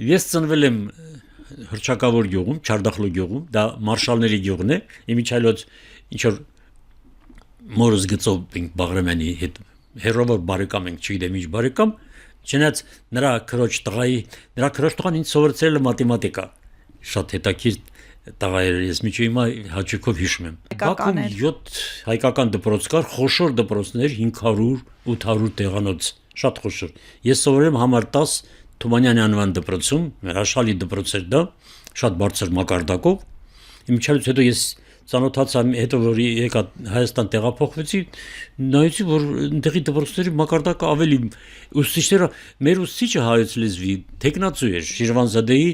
Ես ծնվել եմ հռչակավոր գյուղում, Չարդախլու գյուղում, դա մարշալների գյուղն է, իմիջայլոց ինչ որ մորս գծով ենք Բաղրամյանի հետ հերովոր բարեկամ ենք, չգիտեմ ինչ բարեկամ, չնայած նրա քրոջ տղան ինձ սովորեցրել է մաթեմատիկա, շատ հետաքրքիր տղա էր, ես միջի հիմա հաճույքով հիշում եմ։ Բաքում 7 հայկական դպրոց կար, խոշոր դպրոցներ, 500-800 տեղանոց, շատ խոշոր։ Ես սովորել եմ համար 10 Թումանյանի անվան դպրոցում, մեր աշխալի դպրոց էր դա, շատ բարձր մակարդակով։ Իմիջիայլոց հետո ես ծանոթացա, հետո որ եկա Հայաստան տեղափոխվեցի, նայեցի, որ այնտեղի դպրոցների մակարդակը ավելի ուսուցիչները, մեր ուսուցիչը հայոց լեզվի տեխնացու էր, Շիրվանզադեի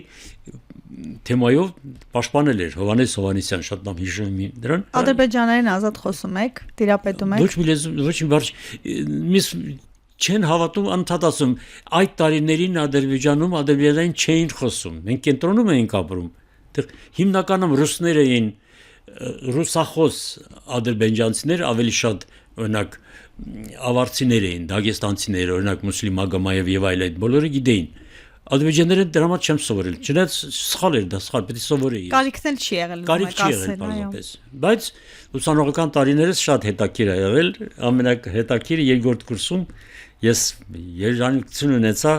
թեմայով պաշտպանել էր Հովանես Հովանեսյան, շատ լավ հիշում եմ դրան։ Ադրբեջաներեն ազատ խոսում եք, տիրապետում եք։ Ոչ մի լեզու, ոչ մի բառ չեն հավատում, անդադ ասում, այդ տարիներին Ադրբեջանում ադրբեջանային չէին խոսում։ Մենք կենտրոնում էինք ապրում։ Հիմնականում ռուսներ էին, ռուսախոս ադրբեջանցիներ ավելի շատ, օրինակ, ավարցիներ էին, դագեստանցիներ, օրինակ Մուսլիմ Ագամաև եւ այլ այդ բոլորը գիտեին։ Ադրբեջաները դրա համար չեմ սովորել, չնայած սխալ էր դա, սխալ, պետք է սովորեի։ Կարիքն էլ չի եղել, կարիք չի եղել բազմապես, բայց ուսանողական տարիներս շատ հետաքրքիր է եղել, ամենահետաքրքիրը երկրորդ կուրսում ես երջանկություն ունեցա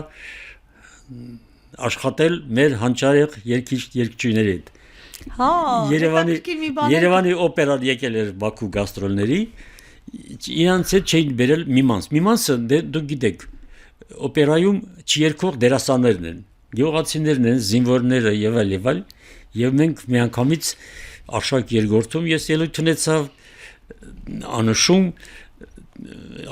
աշխատել մեր հանճարեղ երգիչների հետ։ Հա, Երևանի օպերան եկել էր Բաքու գաստրոլների, իրանց հետ չէին բերել Միմանսը դուք գիտեք, օպերայում չերկող դերասաններն են, գյուղացիներն են, զինվորները եւ այլ, եւ մենք միանգամից Արշակ երկրորդում ես ելույթ ունեցա անշում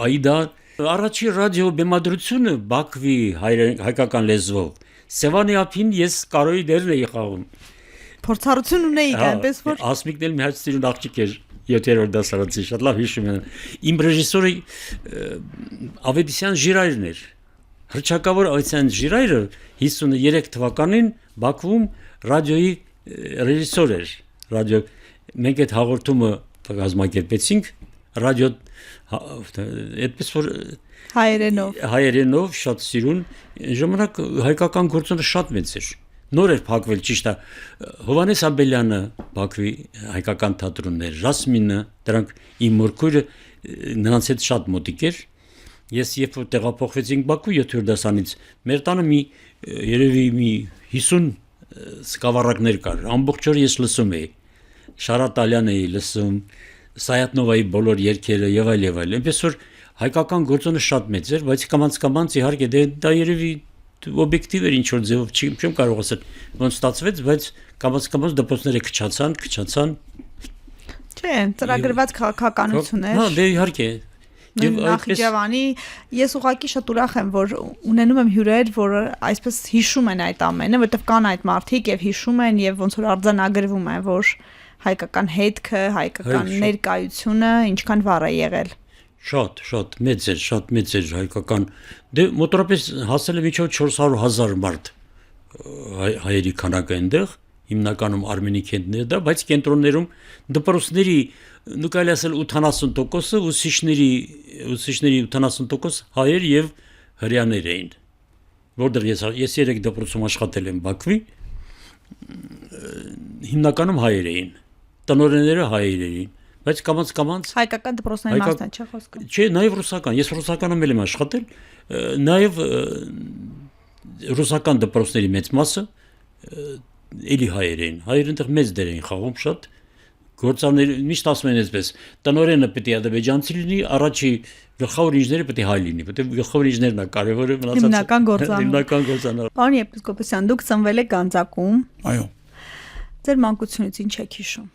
Այդա առաջի ռադիո բեմադրությունը Բաքվի հայկական լեզվով Սևանի ափին ես կարոյի դերն էի խաղում։ Փորձառություն ունեիք, այնպես որ Ասմիկն էլ մի հատ ստիրուն աղջիկ էր 7-րդ դասարանի, շատ լավ հիշում եմ։ Իմ ռեժիսորը Ավետիսյան Ժիրայրն էր։ Հռչակավոր Ավետիսյան Ժիրայրը 53 թվականին Բաքվում ռադիոյի ռեժիսոր էր։ Ռադիո մենք այդ հաղորդումը կազմակերպեցինք ռադիո այդպես որ հայերենով շատ սիրուն ժամանակ հայկական գործոնը շատ մեծ էր։ Նոր էր փակվել, ճիշտ է, Հովանես Աբելյանը Բաքվի հայկական թատրոններ, Ռասմինը, դրանք իմ մորքույրը նրանց հետ շատ մոտիկ էր։ Ես երբ որ տեղափոխվեցինք Բաքու 7-րդ դասանից, մեր տանը երևի մի 50 սկավառակներ կար, ամբողջ օրը ես լսում էի, Շարատալյան էի լսում, Սայատնովայի բոլոր երգերը եւ այլ, այնպես որ հայկական գործոնը շատ մեծ էր, բայց կամաց իհարկե դա երևի օբյեկտիվ էր ինչ որ ձևով չեմ կարող ասել ոնց ստացվեց, բայց կամաց դպրոցները քչացան։ Չէ, ծրագրված քաղաքականություն էր։ Հա, դե իհարկե։ Նախիջևանի ես ուղղակի շատ ուրախ եմ, որ ունենում եմ հյուրեր, որ այսպես հիշում են այդ ամենը, որովհետև կան այդ մարդիկ եւ հիշում են եւ ոնց որ արձանագրվում է, որ հայկական հետքը, հայկական ներկայությունը ինչքան վառ է եղել։ Շատ մեծ էր հայկական։ Դե մոտորապես հասել է միջով 400,000 մարդ հայերի քանակը այնտեղ, հիմնականում արմենի քենտներ դա, բայց կենտրոններում դպրոցների նու կարելի ասել 80%-ը ուսուցիչների 80% հայեր եւ հрьяաներ էին։ Որտեղ ես 3 դպրոցում աշխատել եմ Բաքվի, հիմնականում հայեր էին։ Տնօրենները հայեր էին, բայց կամաց հայկական դպրոցների մասն է, չէ՞ խոսքը։ Չէ, նաեւ ռուսական, ես ռուսականում եմ աշխատել, նաեւ ռուսական դպրոցների մեծ մասը էլի հայեր էին։ Հայերը այնտեղ մեծ դեր էին խաղում շատ։ Գործարները միշտ ասում են այսպես, տնօրենը պետք է ադրբեջանցի լինի, առաջի գլխավոր ինժեները պետք է հայ լինի, որտեղ գլխավոր ինժեներն է կարևորը մնացած։ Հիմնական գործառույթ։ Պարոն եպիսկոպոսյան, դուք ծնվել եք Գանձակում։ Այո։ Ձեր մանկությունից ինչ եք հիշում։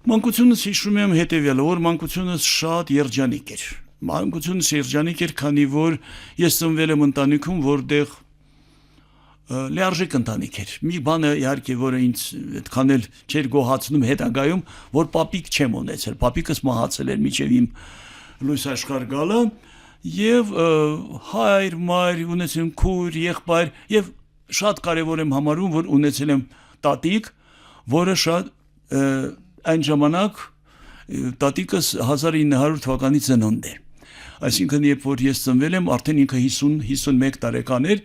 Մանկությունս հիշում եմ հետևյալը, որ մանկությունս շատ երջանիկ էր։ Մանկությունս երջանիկ էր, քանի որ ես ծնվել եմ ընտանիքում, որտեղ լիարժեք ընտանիք էր։ Մի բանը իհարկե, որը ինձ այդքան էլ չէր գոհացնում հետագայում, որ պապիկ չեմ ունեցել։ Պապիկս մահացել էր մինչև իմ լույս աշխարհ գալը, եւ հայր, մայր, ունեցել եմ քույր, եղբայր, եւ շատ կարեւոր եմ համարում, որ ունեցել եմ տատիկ, որը շատ այն ժամանակ տատիկս 1900 թվականի ծնունդ է։ Այսինքն երբ որ ես ծնվել եմ, արդեն ինքը 50-51 տարեկան էր,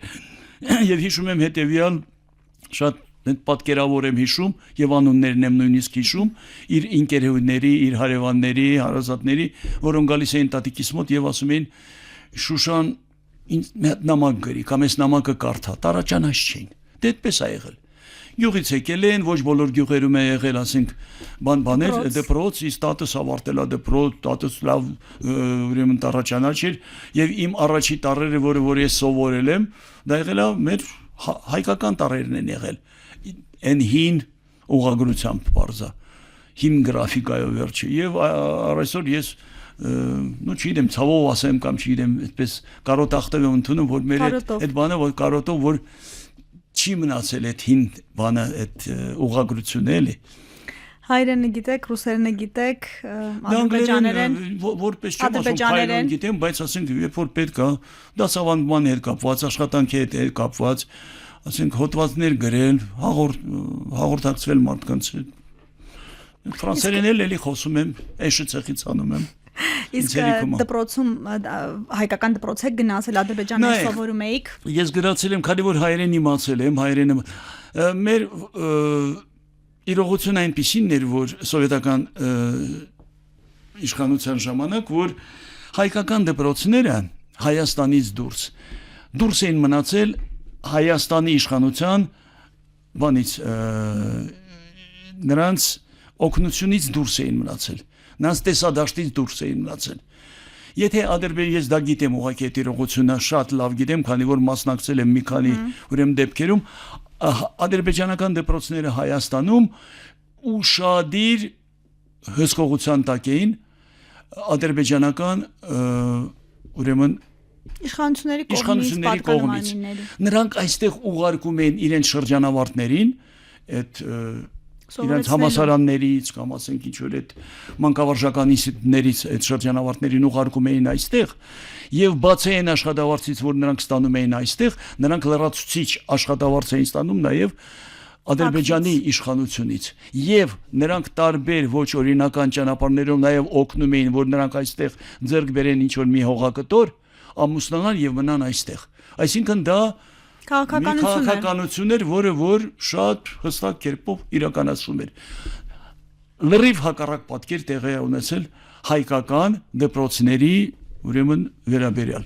Եվ հիշում եմ հետևյալ շատ պատկերավոր եմ հիշում եւ անուններն եմ նույնիսկ հիշում իր ինկերուների, իր հարևանների, հարազատների, որոնք գալիս էին տատիկիս մոտ եւ ասում էին Շուշան ինձ նամակ գրի, կամ այս նամակը կարդա, տարաճանաչ չէին։ Դե այդպես է եղել։ Գյուղից եկել են, ոչ բոլոր գյուղերում է եղել, ասենք, բաներ, դպրոց, իսկ տատս ավարտել է դպրոց, տատս լավ ուրեմն տարաճանաչ էր եւ իմ առաջի տարերը, որ ես սովորել եմ, դա եղել է մեր հայկական տարերն են եղել։ Այն հին ուղղագրությամբ բարձա հին գրաֆիկայով վերջը եւ այսօր ես չգիտեմ ցավով ասեմ կամ չգիտեմ այդպես կարոտախտև եմ ընդունում որ մեր այդ բանը որ կարոտով որ չի մնացել այդ հին բանը այդ ուղղագրությունը էլի հայերենը գիտեք, ռուսերենը գիտեք, ադրբեջաներեն, որպես չեմ ասում հայերեն գիտեմ, բայց ասենք երբ որ պետք է դասավանդման հետ կապված, աշխատանքի հետ կապված, ասենք հոդվածներ գրել, հաղորդակցվել մարդկանց հետ։ Ֆրանսերեն էլի խոսում եմ, էշը ցեղից անում եմ։ Իսկ դպրոցում հայկական դպրոց եք գնացել ադրբեջաներ սովորում էիք։ Ես գնացել եմ, քանի որ հայերեն իմացել եմ, հայերենը մեր իրողությունը այնպիսին էր, որ սովետական իշխանության ժամանակ, որ հայկական դպրոցները Հայաստանից դուրս էին մնացել Հայաստանի իշխանության բանից նրանց օգնությունից դուրս էին մնացել, նրանց տեսադաշտից դուրս էին մնացել։ Եթե ես դա գիտեմ ուղղակի այդ իրողությունը շատ լավ գիտեմ, քանի որ մասնակցել եմ մի քանի ուրեմն դեպքերում, ադրբեջանական դպրոցները Հայաստանում ուշադիր հսկողության տակ էին ադրբեջանական ուրեմն իշխանությունների կողմից նրանք այստեղ ուղարկում էին իրենց շրջանավարտներին այդ իրենց համասարաններից կամ ասենք ինչ որ այդ մանկավարժական ինստիտուտներից այդ շրջանավարտներին ուղարկում էին այստեղ եւ բացային աշխատավարձից որ նրանք ստանում էին այստեղ նրանք լրացուցիչ աշխատավարձ էին ստանում նաեւ Ադրբեջանի իշխանությունից եւ նրանք տարբեր ոչ օրինական ճանապարհներով նաեւ օգնում էին որ նրանք այստեղ ձեռք բերեն ինչ որ մի հողակտոր ամուսնանան եւ մնան այստեղ այսինքն դա քաղաքականություն էր որը որ շատ հստակ կերպով իրականացվում էր լրիվ հակառակ պատկեր տեղի ունեցել հայկական դպրոցների ուրեմն վերաբերյալ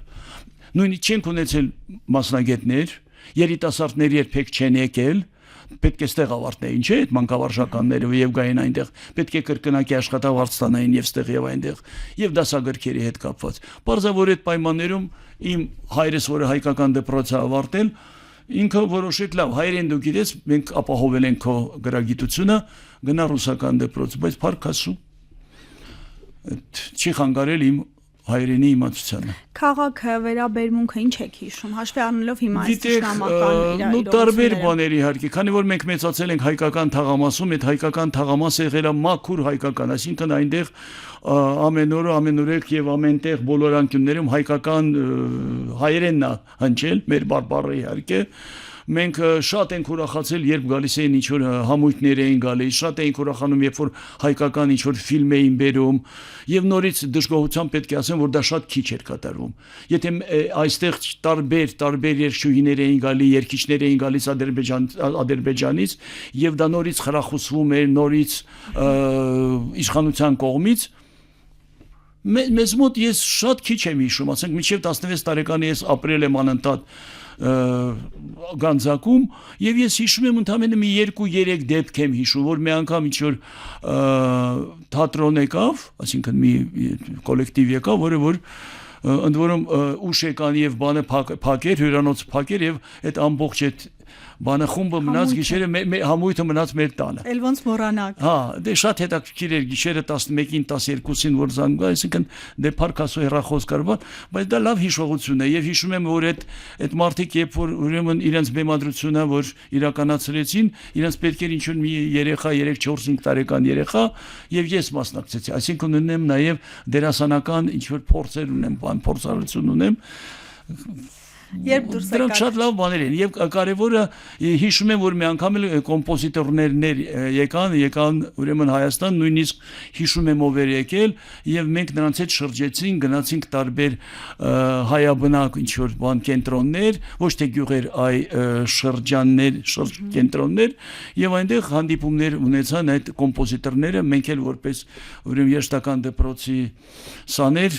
նույնիսկ չենք ունեցել մասնագետներ երիտասարդներ երբեք չեն եկել պետք է ստեղ ավարտեին, չէ՞, այդ մանկավարժականները եւ գային այնտեղ, պետք է կրկնակի աշխատավարձ ստանային եւ ստեղ եւ այնտեղ եւ դասագրքերի հետ կապված։ Պարզավոր այդ պայմաններում իմ հայրս, որը հայկական դպրոց է ավարտել, ինքը որոշեց լավ, հայերեն դու գիտես, մենք ապահովել ենք քո գրագիտությունը, գնա ռուսական դպրոց, բայց փառք Աստծո չի խանգարել իմ հայերենի իմացությանը։ Քաղաքը վերաբերմունքը ինչ եք հիշում, հաշվի առնելով հիմա այս ճշնամական իրավիճակները։ Տարբեր բաներ իհարկե, քանի որ մենք մեծացել ենք հայկական թաղամասում, այդ հայկական թաղամասը եղել է մաքուր հայկական, այսինքն այնտեղ ամեն օր, ամենուրեք եւ ամենտեղ բոլոր անկյուններում հայկական հայերենն է հնչել, մեր բարբառը իհարկե։ Մենք շատ ենք ուրախացել, երբ գալիս էին ինչ-որ համույթներ էին գալիս, շատ էինք ուրախանում, երբ որ հայկական ինչ-որ ֆիլմ էին բերում, եւ նորից դժգոհությամբ պետք է ասեմ, որ դա շատ քիչ էր կատարվում։ Եթե այստեղ տարբեր երգչուհիներ էին գալի, երգիչներ էին գալիս Ադրբեջանից, եւ դա նորից խրախուսվում էր, նորից իշխանության կողմից, մեզ մոտ ես շատ քիչ եմ հիշում, ասենք մինչեւ 16 տարեկան ես ապրել եմ անընդհատ Գանձակում եւ ես հիշում եմ ընդամենը մի 2-3 դեպք եմ հիշում որ մի անգամ ինչ որ թատրոն եկավ, այսինքն մի կոլեկտիվ եկավ, որը ընդ որում ուշ եկան եւ բանը փակեր, հյուրանոց փակեր եւ այդ ամբողջ այդ բանը խումբը մնաց գիշերը համույթը մնաց մեր տանը։ Էլ ոնց մոռանաք։ Հա, դե շատ հետաքրքիր էր գիշերը 11-ին 12-ին որ զանգա, այսինքն դե փառքասու հեռախոս կարողա, բայց դա լավ հիշողություն է եւ հիշում եմ որ այդ մարդիկ երբ որ ուրեմն իրենց բեմադրությունը որ իրականացրեցին, իրենց պետք էր ինչ-որ մի երեխա 3-4-5 տարեկան երեխա եւ ես մասնակցեցի, այսինքն ունեմ նաեւ դերասանական ինչ-որ փորձեր ունեմ, փորձառություն ունեմ։ Երբ դուրս Դրանք եկաք։ շատ լավ բաներ են եւ կարեւորը հիշում եմ որ մի անգամ էլ կոմպոզիտորներ եկան ուրեմն Հայաստան նույնիսկ հիշում եմ ով էր եկել եւ մենք նրանց հետ շրջեցինք գնացինք տարբեր հայաբնակ ինչ որ բան կենտրոններ ոչ թե գյուղեր այ շրջաններ կենտրոններ եւ այնտեղ հանդիպումներ ունեցան այդ կոմպոզիտորները մենք էլ որպես ուրեմն երաժշտական դպրոցի սաներ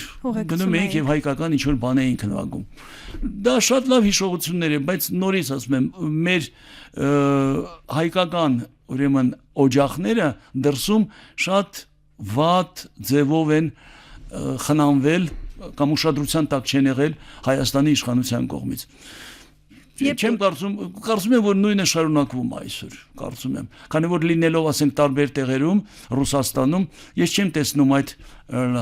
գնում էինք եւ հայկական ինչ որ բան էինք նվագում դա շատ լավ հիշողություններ են բայց նորից ասում եմ մեր հայկական ուրեմն օջախները դրսում շատ վատ ձևով են խնամվել կամ ուշադրության տակ չեն եղել Հայաստանի իշխանության կողմից Չեմ կարծում եմ որ նույնը շարունակվում է այսօր կարծում եմ քանի որ լինելով ասենք տարբեր տեղերում Ռուսաստանում ես չեմ տեսնում այդ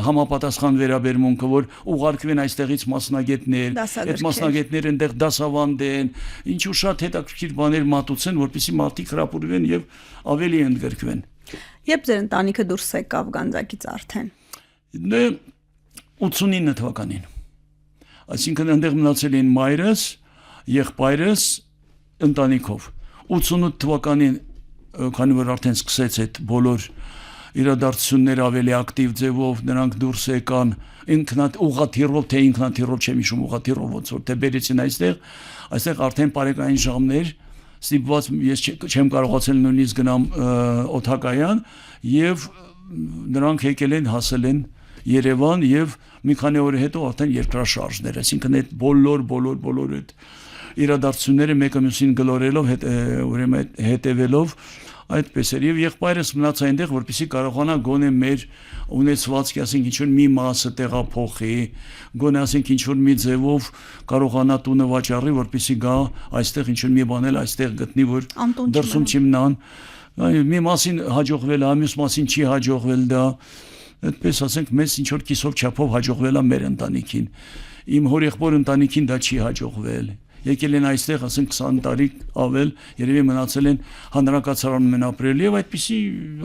համապատասխան վերաբերմունքը որ ուղարկվեն այստեղից մասնագետներ այդ մասնագետները այնտեղ դասավանդեն ինչու շատ հետաքրքիր բաներ մատուցեն որպեսզի մարդիկ հրապուրվեն եւ ավելի ընդգրկվեն Երբ ձեր ընտանիքը դուրս եկավ Գանձակից արդեն 89 թվականին այսինքն այնտեղ մնացել են մայրս եղբայրս ընտանիքով 88 թվականին քանի որ արդեն սկսեց այդ բոլոր իրադարձությունները ավելի ակտիվ ձևով նրանք դուրս եկան ուղղաթիռով թե ինքնաթիռով չեմ հիշում ուղղաթիռով ոնց որ թե բերեցին այստեղ արդեն բարեկային ժամներ ստիպված ես չեմ կարողացել նույնիսկ գնամ օթակայան եւ նրանք եկել են հասել են Երևան եւ մի քանի օր հետո արդեն երկրաշարժներ այսինքն այդ բոլոր այդ իրադարձությունները մեկը մյուսին գլորելով ուրեմն հետևելով այդպես էր եւ եղբայրս մնաց այնտեղ որպեսզի կարողանա գոնե մեր ունեցվածքի ասենք ինչ որ մի մասը տեղափոխի գոնե ասենք ինչ որ մի ձևով կարողանա տունը վաճառի որպեսզի գա այստեղ ինչ որ մի բան էլ այստեղ գտնի որ դրսում չմնան մի մասին հաջողվել է մյուս մասին չի հաջողվել դա այդպես ասենք մեզ ինչ որ կիսով չափով հաջողվել է մեր ընտանիքին իմ հորեղբոր ընտանիքին դա չի հաջողվել եկել են այստեղ ասենք 20 տարի ավել երևի մնացել են հանրակացարանում են ապրել եւ այդպիսի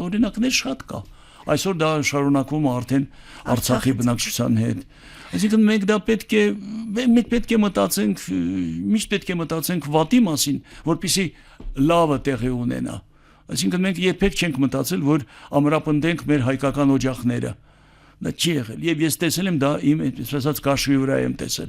օրինակներ շատ կա այսօր դա շարունակվում է արդեն Արցախի բնակչության հետ այսինքն մենք դա պետք է մտածենք միշտ պետք է մտածենք վատի մասին որպեսզի լավը տեղի ունենա այսինքն մենք երբեք չենք մտածել որ ամրապնդենք մեր հայկական օջախները դա չի եղել եւ ես տեսել եմ դա իմ այսպես ասած կաշվի վրա եմ տեսել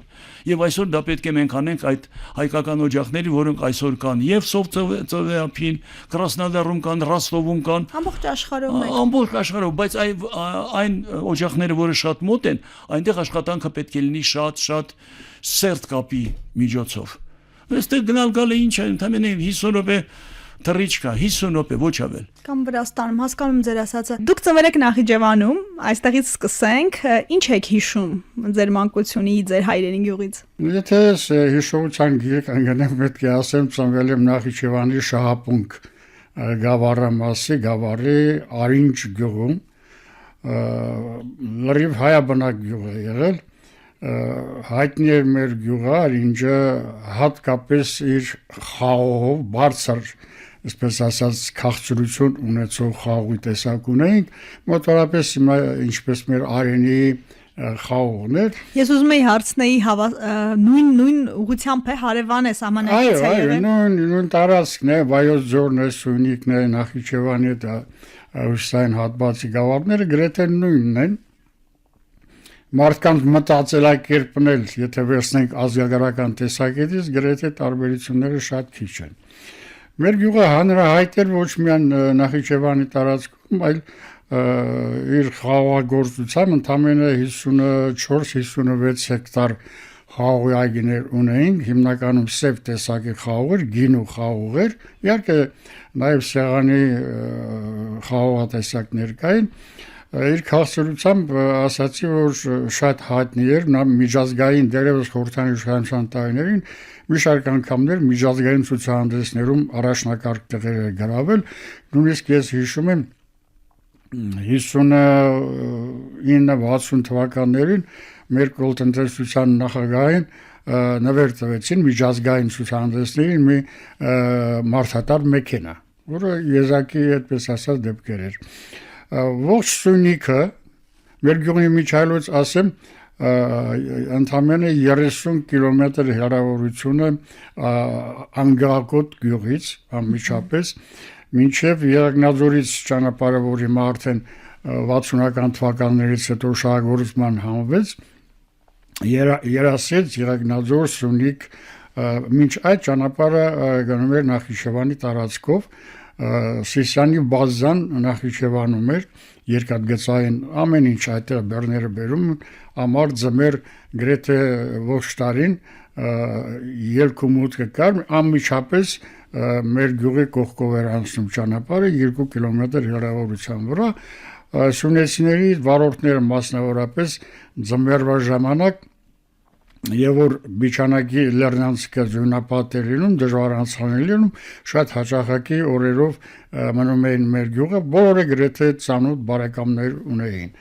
եւ այսօր դա պետք է մենք անենք այդ հայկական օջախների որոնք այսօր կան եւ Սովծովեապին Կրասնոդարում կան Ռոստովում կան ամբողջ աշխարհում բայց այն օջախները որը շատ մոտ են այնտեղ աշխատանքը պետք է լինի շատ սերտ կապի միջոցով այստեղ գնալ գալը ինչ է ընդհանրապես 50 րոպե Թռիչկա 50 րոպե ոչ ավել կամ Վրաստանում հասկանում ձեր ասածը դուք ծնվել եք Նախիջևանում այստեղից սկսենք ինչ եք հիշում ձեր մանկությունի ձեր հայրենի գյուղից Եթե հիշողության գիրք անգնեմ պետք է ասեմ ծնվել եմ Նախիջևանի Շահապունք գավառի մասի գավառի Արինջ գյուղում լրիվ հայաբնակ գյուղ է եղել հայտնի էր մեր գյուղը Արինջը հատկապես իր խաղով բարձր այսպես ասած քաղցրություն ունեցող խաղի տեսակ ունենք մոտավորապես ինչպես մեր արենի խաղողներ Ես ուզում եի հարցնեի նույն ուղղությամբ է հարևան է սահմանակից է եղել նույն տարածքն է Վայոց ձորն է Սյունիքն է Նախիջևանի դա հյուսիսային հատվածի գավառները գրեթե նույնն են Մարդկանց մտածելակերպն էլ, եթե վերցնենք ազգագրական տեսակետից, գրեթե տարբերությունները շատ քիչ են։ Մեր գյուղը հանրահայտ էր ոչ միայն Նախիջևանի տարածքում, այլ իր խաղաղագործությամբ ընդամենը 54-56 հեկտար խաղողի այգիներ ունեինք, հիմնականում սև տեսակի խաղողեր, գինու խաղողեր, իհարկե նաև սեղանի խաղողատեսակներ կային Իր քաղցրությամբ ասացի, որ շատ հայտնի էր նա միջազգային դերևս խորհրդային իշխանության տարիներին մի շարք անգամներ միջազգային ցուցահանդեսներում առաջնակարգ տեղեր է գրավել, նույնիսկ ես հիշում եմ 59-60 թվականներին մեր կոլտնտեսության նախագահին նվեր տվեցին միջազգային ցուցահանդեսներին մի մարդատար մեքենա, որը եզակի այդպես ասած դեպքեր էր Ողջ Սյունիքը մեր գյուղի միջայլոց ասեմ ընդամենը 30 կիլոմետր հեռավորությունը Անգահակոտ գյուղից անմիջապես մինչև Երագնաձորից ճանապարհը, որ հիմա արդեն 60-ական թվականներից հետո շահագործման հանվեց, Երասեց, Երագնաձոր, Սյունիք, մինչ այդ ճանապարհը գնում էր Նախիջևանի տարածքով, Սիսյանի բազան Նախիջևանում էր, երկաթգծային ամեն ինչ այդտեղ բեռները բերում, ամառ ձմեռ գրեթե ողջ տարին երկու մուտք կար, անմիջապես մեր գյուղի կողքով էր անցնում ճանապարհը 2 կիլոմետր հեռավորության վրա, սյունեցիների վարորդները մասնավորապես ձմեռվա ժամանակ եւ որ Բիչանակի Լեռնանցիկը ձյունապատ էր լինում, դժվար անցանել լինում, շատ հաճախակի օրերով մնում էին մեր գյուղը, բոլորը գրեթե ծանոթ բարեկամներ ունեին։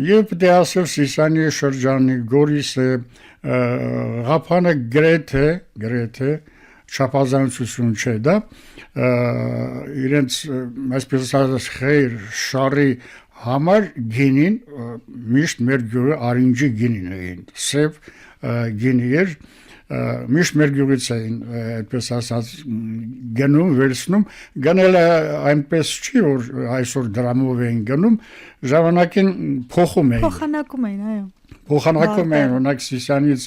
Եվ պետք է ասել Սիսյանի շրջանի Գորիսը, Ղափանը գրեթե չափազանցություն չէ դա, իրենց այսպես ասած խեր շարի համար գինին միշտ մեր գյուղը արինջի գինին էին, սև գինի էր, միշտ մեր գյուղից էին այդպես ասած գնում, վերցնում, գնելը այնպես չի, որ այսօր դրամով էին գնում, ժամանակին փոխում էին։ Փոխանակում էին, այո։ Փոխանակում էին, օրինակ Սիսյանից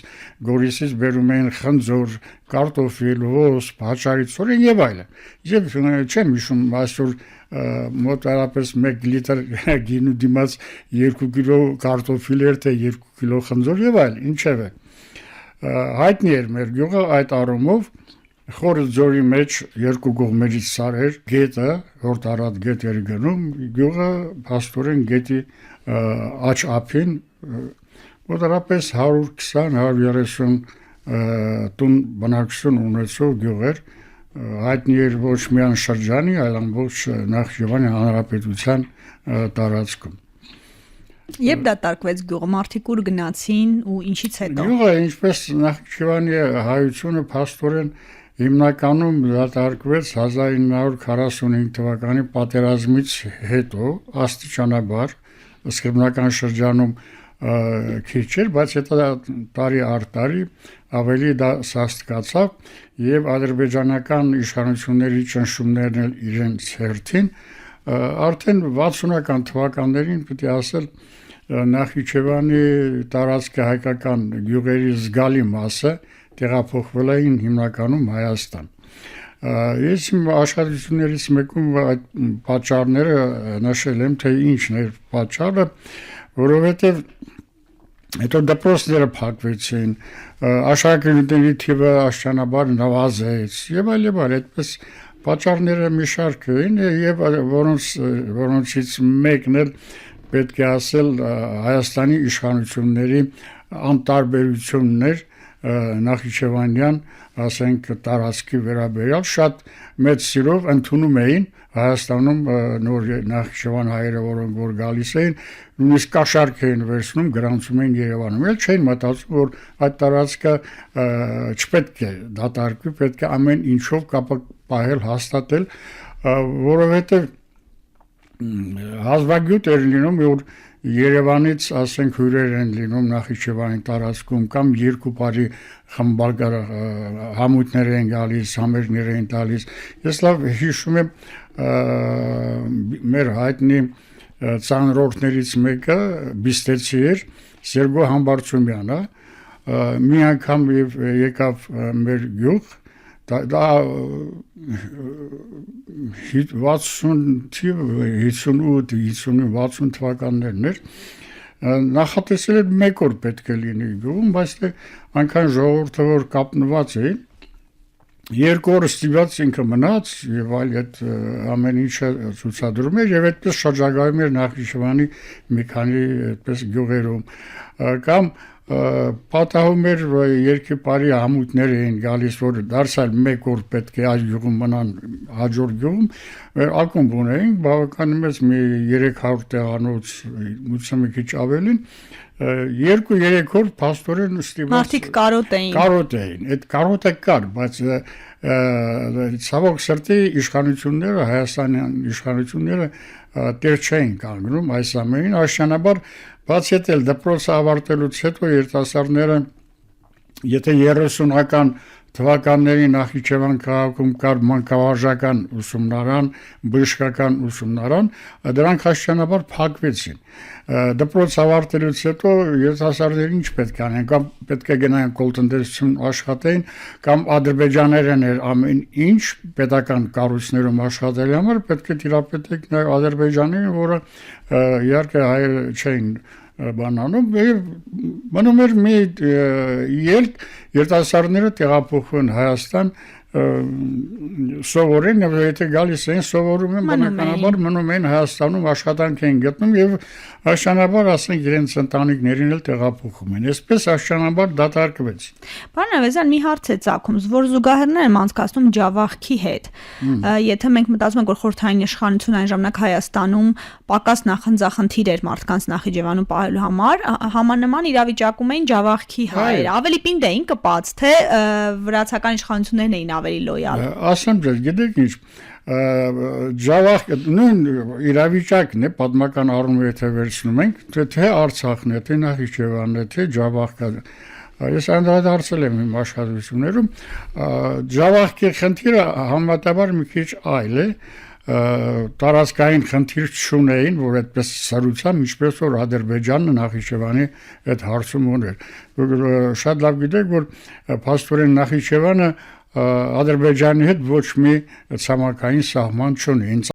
Գորիսից բերում էին խնձոր, կարտոֆիլ, ոսպ, հաճարի ցորեն եւ այլն։ Եվ չեմ հիշում այսօր մոտարապես 1 լիտր գինու դիմաց 2 կիլո կարտոֆիլ էր, թե 2 կիլո խնձոր եւ այլն, ինչեւ է։ Հայտնի էր մեր գյուղը այդ առումով, խորը ձորի մեջ երկու կողմերից սարեր, գետը, հորտարատ գետ էր գնում, գյուղը փաստորեն գետի աջ ափին մոտարապես 120-130 տուն բնակչություն ունեցող գյուղ էր, հայտնի էր ոչ միայն շրջանի, այլ ամբողջ Նախիջևանի Հանրապետության տարածքում։ Երբ դատարկվեց գյուղը, մարդիկ ուր գնացին ու ինչից հետո։ Գյուղը, ինչպես Նախիջևանի հայությունը փաստորեն հիմնականում դատարկվեց 1945 թվականի պատերազմից հետո, աստիճանաբար, սկզբնական շրջանում քիչ էր, բայց հետո տարի առ տարի ավելի դա սաստկացավ եւ ադրբեջանական իշխանությունների ճնշումներն էլ իրենց հերթին արդեն 60-ական թվականներին պետք է ասել Նախիջևանի տարածքի հայկական գյուղերի զգալի մասը տեղափոխվել էին հիմնականում Հայաստան։ Ես իմ աշխատություններից մեկում այդ պատճառները նշել եմ, թե ինչն էր պատճառը, որովհետև հետո դպրոցները փակվեցին, աշակերտների թիվը աստիճանաբար նվազեց եւ այլ, այդպես պատճառները մի շարք էին եւ որոնցից մեկն էլ պետք է ասել Հայաստանի իշխանությունների անտարբերություններ Նախիջևանյան, ասենք տարածքի վերաբերյալ շատ մեծ սիրով ընդունում էին Հայաստանում նոր Նախիջևան հայերը, որոնք որ գալիս էին, նույնիսկ կաշառք էին վերցնում, գրանցում էին Երևանում։ Էլ չէին մտածում, որ այդ տարածքը չպետք է դատարկվի, պետք է ամեն ինչով կապը պահել, հաստատել, որովհետև հազվագյուտ էր լինում, որ Երևանից, ասենք, հյուրեր են լինում Նախիջևանի տարածքում կամ երկու բարի խմբակար համույթներ են գալիս, համերգներ են տալիս։ Ես լավ հիշում եմ մեր հայտնի ծանրորդներից մեկը բիստեցի էր, Սերգո Համբարձումյանը, մի անգամ եկավ մեր գյուղ, դա 60 թվականներն էր, նախատեսել էր մեկ օր պետք է լինի գյուղում, բայց այնքան ժողովուրդը որ կապնված էին, 2 օր ստիպված ինքը մնաց եւ այլ այդ ամեն ինչը ցուցադրում էր եւ այդպես շրջագայում էր Նախիջևանի մի քանի այդպես գյուղերում կամ պատահում էր երկի համույթներ էին գալիս, որ դարձյալ մեկ օր պետք է այս գյուղում մնան, հաջորդ գյուղում ակումբ ունեինք, բավականին մեծ մի 300 տեղանոց, գուցե մի քիչ ավելին, 2-3 օր փաստորեն ստիպված մարդիկ կարոտ էին, այդ կարոտը կար, բայց ցավոք սրտի իշխանությունները, Հայաստանյան իշխանությունները տեր չէին կանգնում այս ամենին, աստիճանաբար Բացի այդ էլ դպրոցը ավարտելուց հետո երիտասարդները եթե 30-ական թվականների Նախիջևան քաղաքում կար մանկավարժական ուսումնարան, բժշկական ուսումնարան, դրանք հաշտանաբար փակվեցին։ Դպրոց ավարտելուց հետո երիտասարդները ինչ պետք է անեն, կամ պետք է գնային կոլտնտեսություն աշխատեին, կամ ադրբեջաներեն էր ամեն ինչ պետական կառույցներում աշխատելու համար պետք է տիրապետեք նաև ադրբեջաներին, որը իհարկե հայերը չէին բանանում մնում էր մի ելք երիտասարդները տեղափոխվեն Հայաստան սովորեն եւ եթե գալիս են սովորում են բնականաբար մնում են Հայաստանում աշխատանք են գտնում եւ աշնանաբար ասենք իրենց ընտանիքներին էլ տեղափոխում են այսպես աշնանաբար դատարկվեց Պարոն Ավեզյան մի հարց է ծագում որ զուգահեռներ են անցկացնում Ջավախքի հետ եթե մենք մտածում ենք որ խորհրդային իշխանությունը այն ժամանակ Հայաստանում պակաս նախանձախնդիր էր մարդկանց Նախիջևանում պահելու համար համանման իրավիճակում էին Ջավախքի հայեր ավելի պինդ էին կպած թե վրացական իշխանություններն էին ավելի լոյալ ասեմ ձեզ գիտեք ինչ Ջավախ նույն իրավիճակն է պատմական առումով եթե վերցնում ենք թե Արցախն է թե Նախիջևանն է թե Ջավախքը ես անդրադարձել եմ իմ աշխատություններում Ջավախքի խնդիրը համեմատաբար մի քիչ այլ է տարածքային խնդիր չունեին, որ այդպես սարուցան, ինչպես որ Ադրբեջանը Նախիջևանի այդ հարցում ուներ։ Շատ լավ գիտեք, որ փաստորեն Նախիջևանը Ադրբեջանի հետ ոչ մի ցամաքային սահման չունի։ Հենց